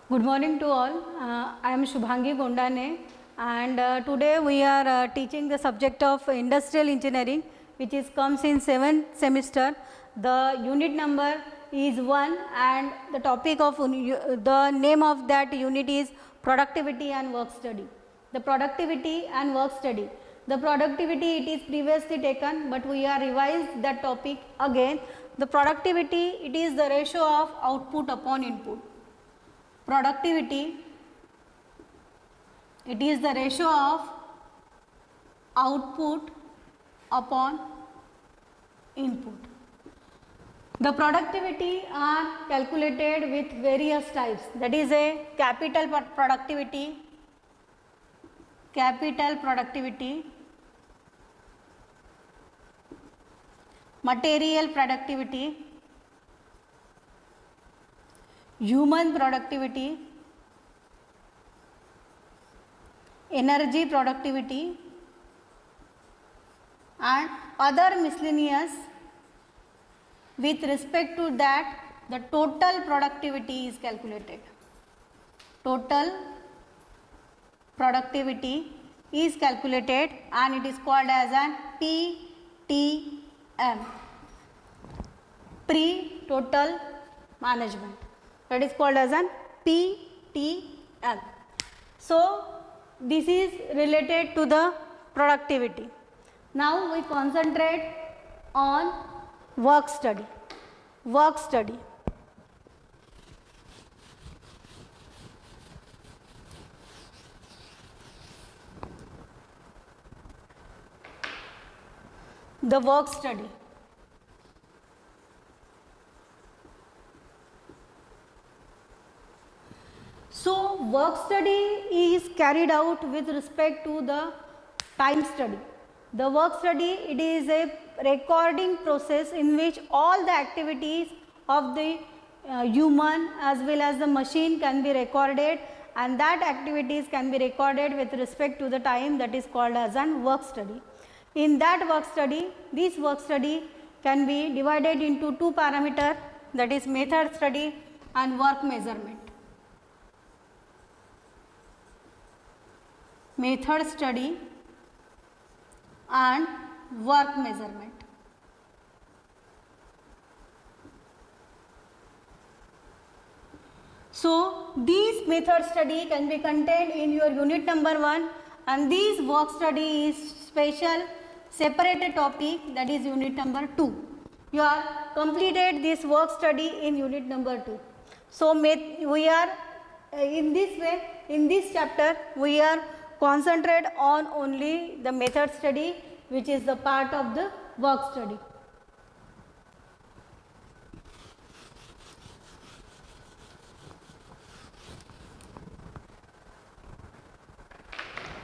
Good morning to all. I am Shubhangi Gondane, and today we are teaching the subject of industrial engineering, which is comes in 7th semester. The unit number is 1, and the topic of the name of that unit is productivity and work study. The productivity and work study. The productivity it is previously taken, but we are revised that topic again. The productivity it is the ratio of output upon input. Productivity it is the ratio of output upon input. The productivity are calculated with various types, that is a capital productivity, material productivity, human productivity, energy productivity, and other miscellaneous. With respect to that, the total productivity is calculated. Total productivity is calculated and it is called as an PTM, pre-total management. That is called as an PTM. So, this is related to the productivity. Now, we concentrate on work study. Work study. The work study. So, work study is carried out with respect to the time study. The work study it is a recording process in which all the activities of the human as well as the machine can be recorded, and that activities can be recorded with respect to the time, that is called as an work study. In that work study, this work study can be divided into two parameters, that is method study and work measurement. Method study and work measurement. So, these method study can be contained in your unit number 1, and this work study is special separated topic, that is unit number 2. You are completed this work study in unit number 2. So, we are in this way, in this chapter we are concentrate on only the method study, which is the part of the work study.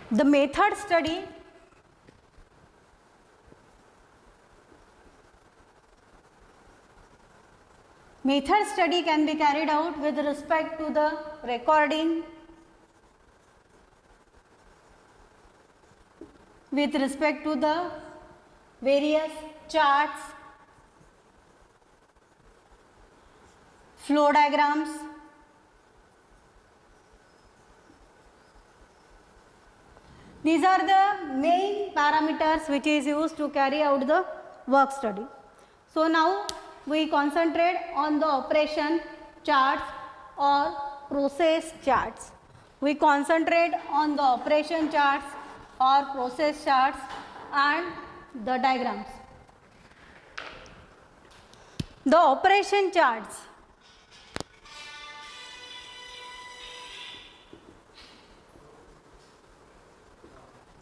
The method study can be carried out with respect to the recording, with respect to the various charts, flow diagrams, these are the main parameters which is used to carry out the work study. So, now we concentrate on the operation charts or process charts. We concentrate on the operation charts or process charts and the diagrams. The operation charts.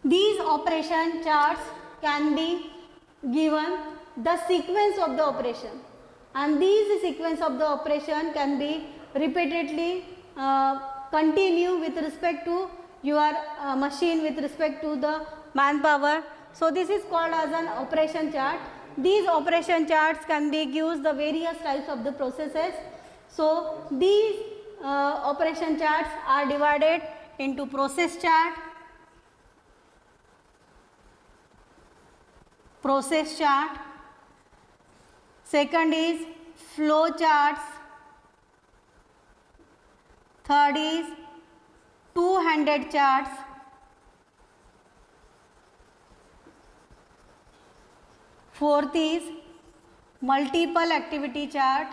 These operation charts can be given the sequence of the operation, and these sequence of the operation can be repeatedly continue with respect to your machine, with respect to the manpower. So, this is called as an operation chart. These operation charts can be gives the various types of the processes. So, these operation charts are divided into process chart, second is flow charts, third is two-handed charts, fourth is multiple activity chart,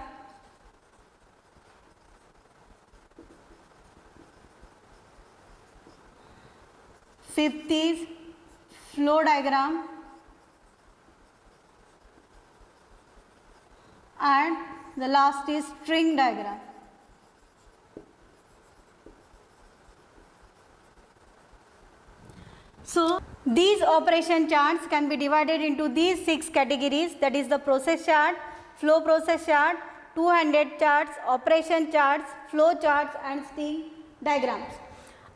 fifth is flow diagram, and the last is string diagram. So these operation charts can be divided into these 6 categories, that is the process chart, flow process chart, two-handed charts, operation charts, flow charts and string diagrams.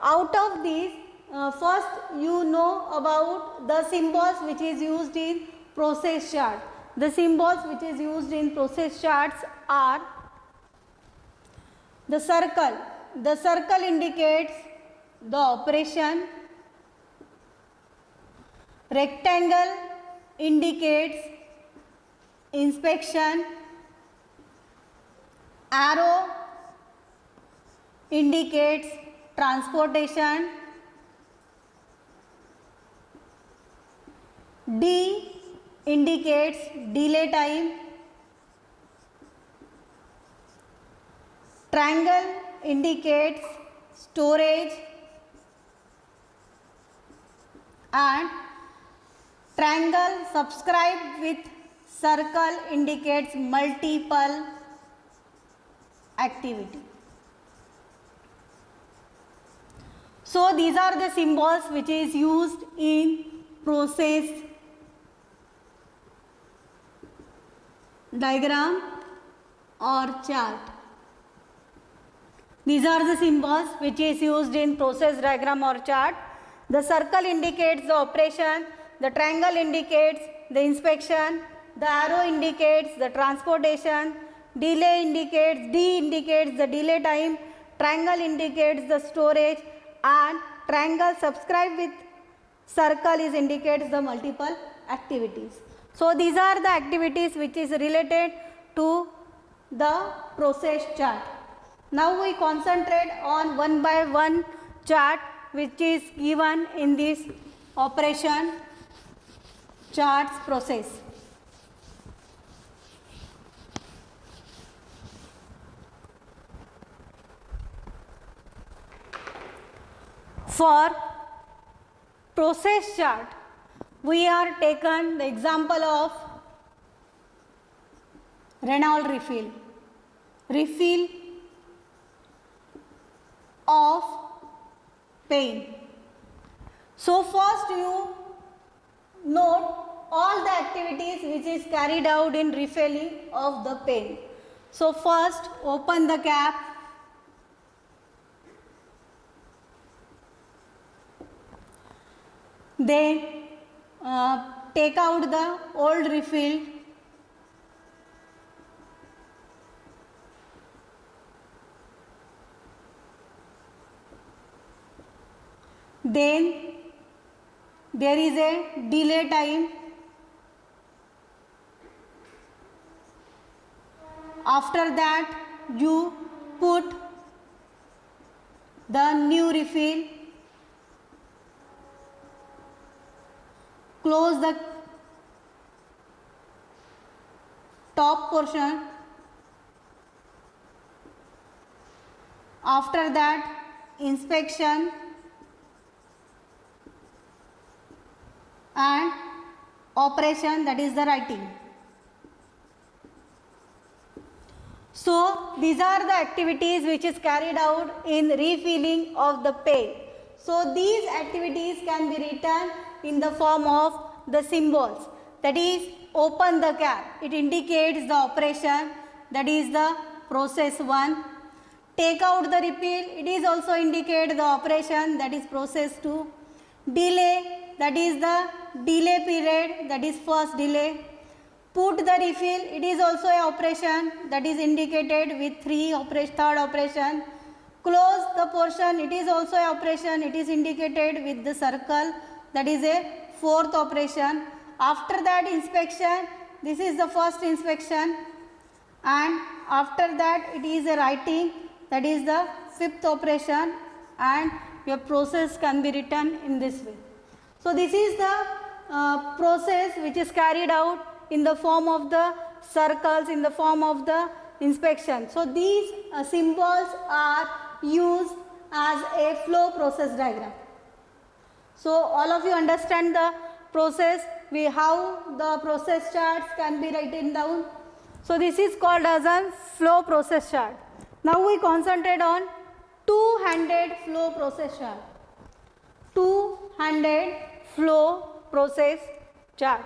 Out of these, first you know about the symbols which is used in process chart. The symbols which is used in process charts are the circle. The circle indicates the operation. Rectangle indicates inspection. Arrow indicates transportation. D indicates delay time. Triangle indicates storage, and triangle subscribed with circle indicates multiple activity. So these are the symbols which is used in process diagram or chart. These are the symbols which is used in process diagram or chart. The circle indicates the operation, the triangle indicates the inspection, the arrow indicates the transportation, delay indicates, D indicates the delay time, triangle indicates the storage, and triangle subscribed with circle is indicates the multiple activities. So these are the activities which is related to the process chart. Now we concentrate on one by one chart which is given in this operation charts process. For process chart, we are taken the example of Reynolds refill. Refill of pen. So first you note all the activities which is carried out in refilling of the pen. So first open the cap, then take out the old refill, then there is a delay time. After that you put the new refill, close the top portion. After that inspection and operation, that is the writing. So these are the activities which is carried out in refilling of the pen. So these activities can be written in the form of the symbols, that is open the cap, it indicates the operation, that is the process 1. Take out the refill, it is also indicate the operation, that is process 2. Delay, that is the delay period, that is first delay. Put the refill, it is also a operation, that is indicated with third operation. Close the portion, it is also a operation, it is indicated with the circle, that is a fourth operation. After that inspection, this is the first inspection, and after that it is a writing, that is the fifth operation, and your process can be written in this way. So this is the process which is carried out in the form of the circles, in the form of the inspection. So these symbols are used as a flow process diagram. So all of you understand the process, how the process charts can be written down. So this is called as a flow process chart. Now we concentrate on two-handed flow process chart. Two-handed flow process chart.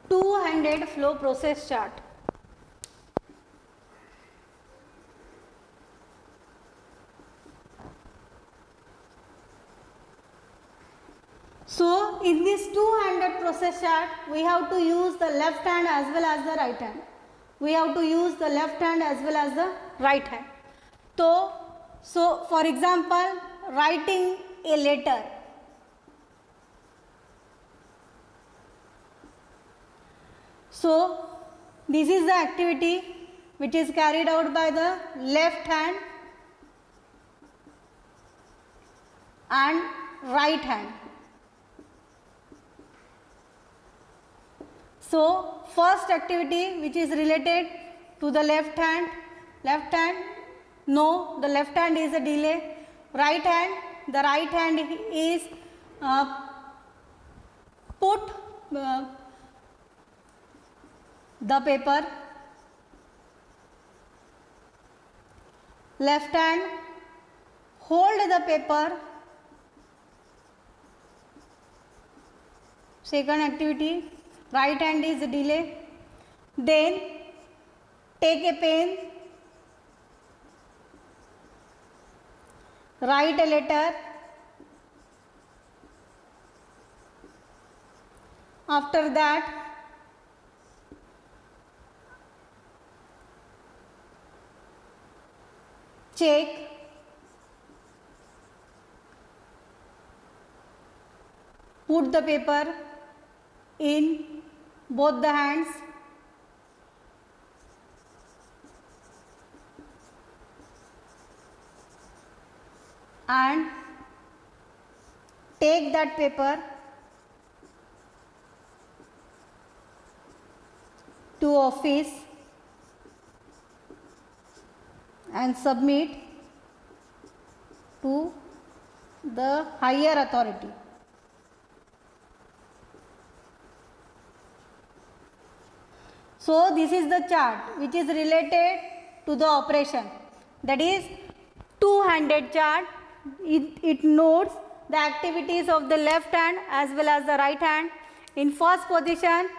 Two-handed flow process chart. So in this two-handed process chart, we have to use the left hand as well as the right hand. We have to use the left hand as well as the right hand. So for example, writing a letter. So this is the activity which is carried out by the left hand and right hand. So first activity which is related to the left hand, no, the left hand is a delay. Right hand, the right hand is put the paper. Left hand hold the paper. Second activity, right hand is delay. Then take a pen, write a letter. After that, check, put the paper in both the hands, and take that paper to office and submit to the higher authority. So this is the chart which is related to the operation, that is two-handed chart. It notes the activities of the left hand as well as the right hand. In first position,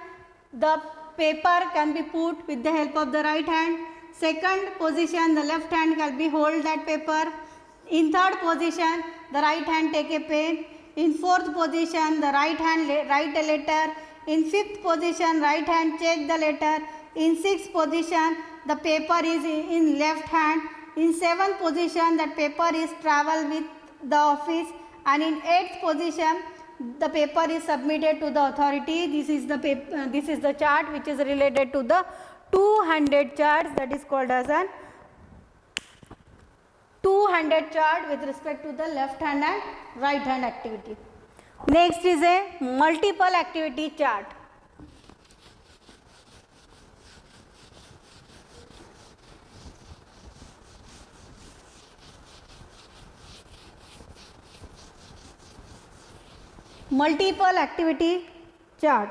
the paper can be put with the help of the right hand. Second position, the left hand can be hold that paper. In third position, the right hand take a pen. In fourth position, the right hand write a letter. In fifth position, right hand check the letter. In sixth position, the paper is in left hand. In seventh position, that paper is travel with the office. And in eighth position, the paper is submitted to the authority. This is the paper, this is the chart which is related to the two-handed charts, that is called as an two-handed chart with respect to the left hand and right hand activity. Next is a multiple activity chart. Multiple activity chart.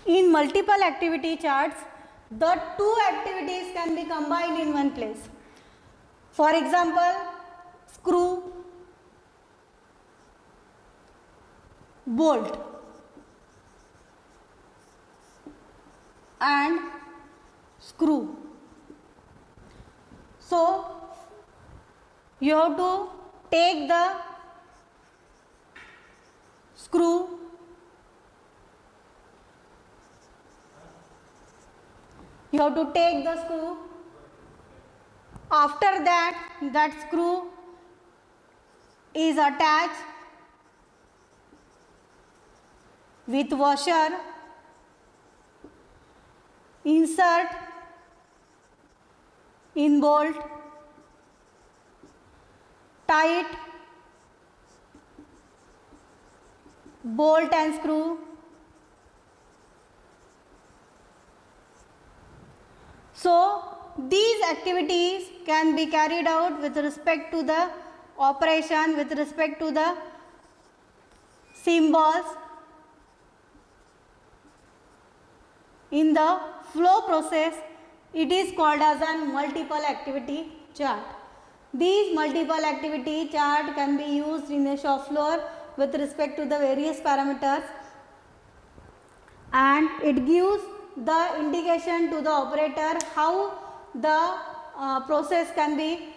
In multiple activity charts, the two activities can be combined in one place. For example, screw, bolt, and screw. So you have to take the screw You have to take the screw. After that, that screw is attached with washer. Insert in bolt, tight, bolt and screw. So these activities can be carried out with respect to the operation, with respect to the symbols in the flow process. It is called as a multiple activity chart. These multiple activity chart can be used in the shop floor with respect to the various parameters, and it gives the indication to the operator how the process can be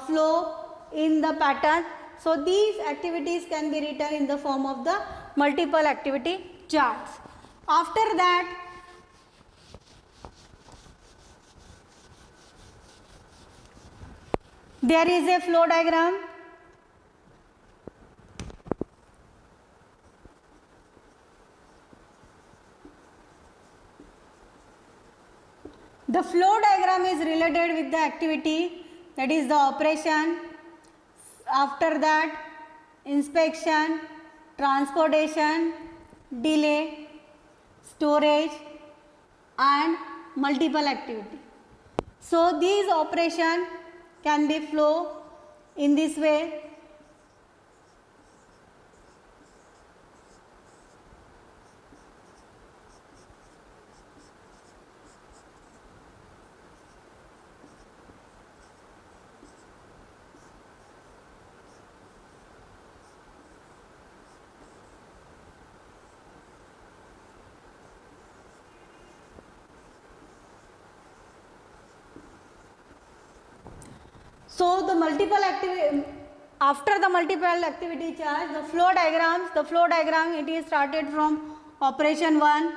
flow in the pattern. So these activities can be written in the form of the multiple activity charts. After that, there is a flow diagram. The flow diagram is related with the activity, that is the operation. After that, inspection, transportation, delay, storage and multiple activity. So these operations can be flow in this way. So the multiple activity, after the multiple activity charge, the flow diagram it is started from operation 1.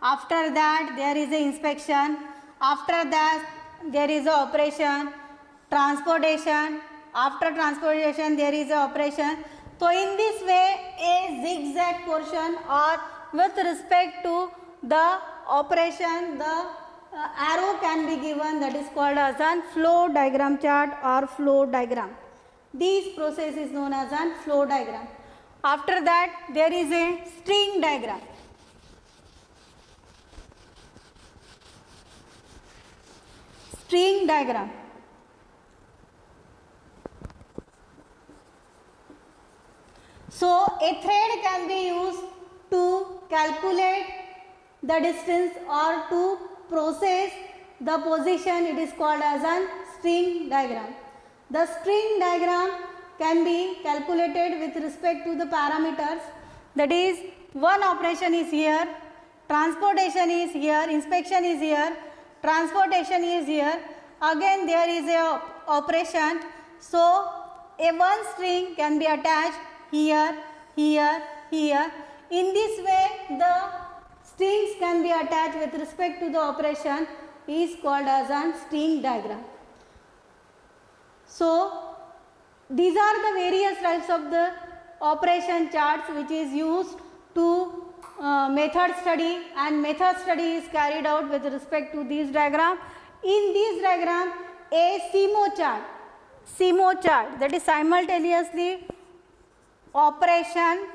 After that there is a inspection. After that there is a operation, transportation. After transportation there is a operation. So in this way a zigzag portion, or with respect to the operation, the arrow can be given, that is called as a flow diagram chart or flow diagram. This process is known as a flow diagram. After that there is a string diagram. String diagram. So a thread can be used to calculate the distance or to process the position. It is called as a string diagram. The string diagram can be calculated with respect to the parameters, that is one operation is here, transportation is here, inspection is here, transportation is here, again there is a operation. So a one string can be attached here, here, here. In this way the strings can be attached with respect to the operation, is called as a string diagram. So these are the various types of the operation charts which is used to method study, and method study is carried out with respect to this diagram. In this diagram a CMO chart, that is simultaneously operation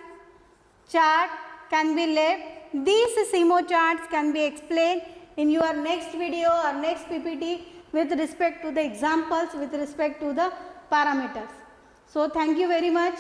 chart can be left. These CMO charts can be explained in your next video or next PPT with respect to the examples, with respect to the parameters. So thank you very much.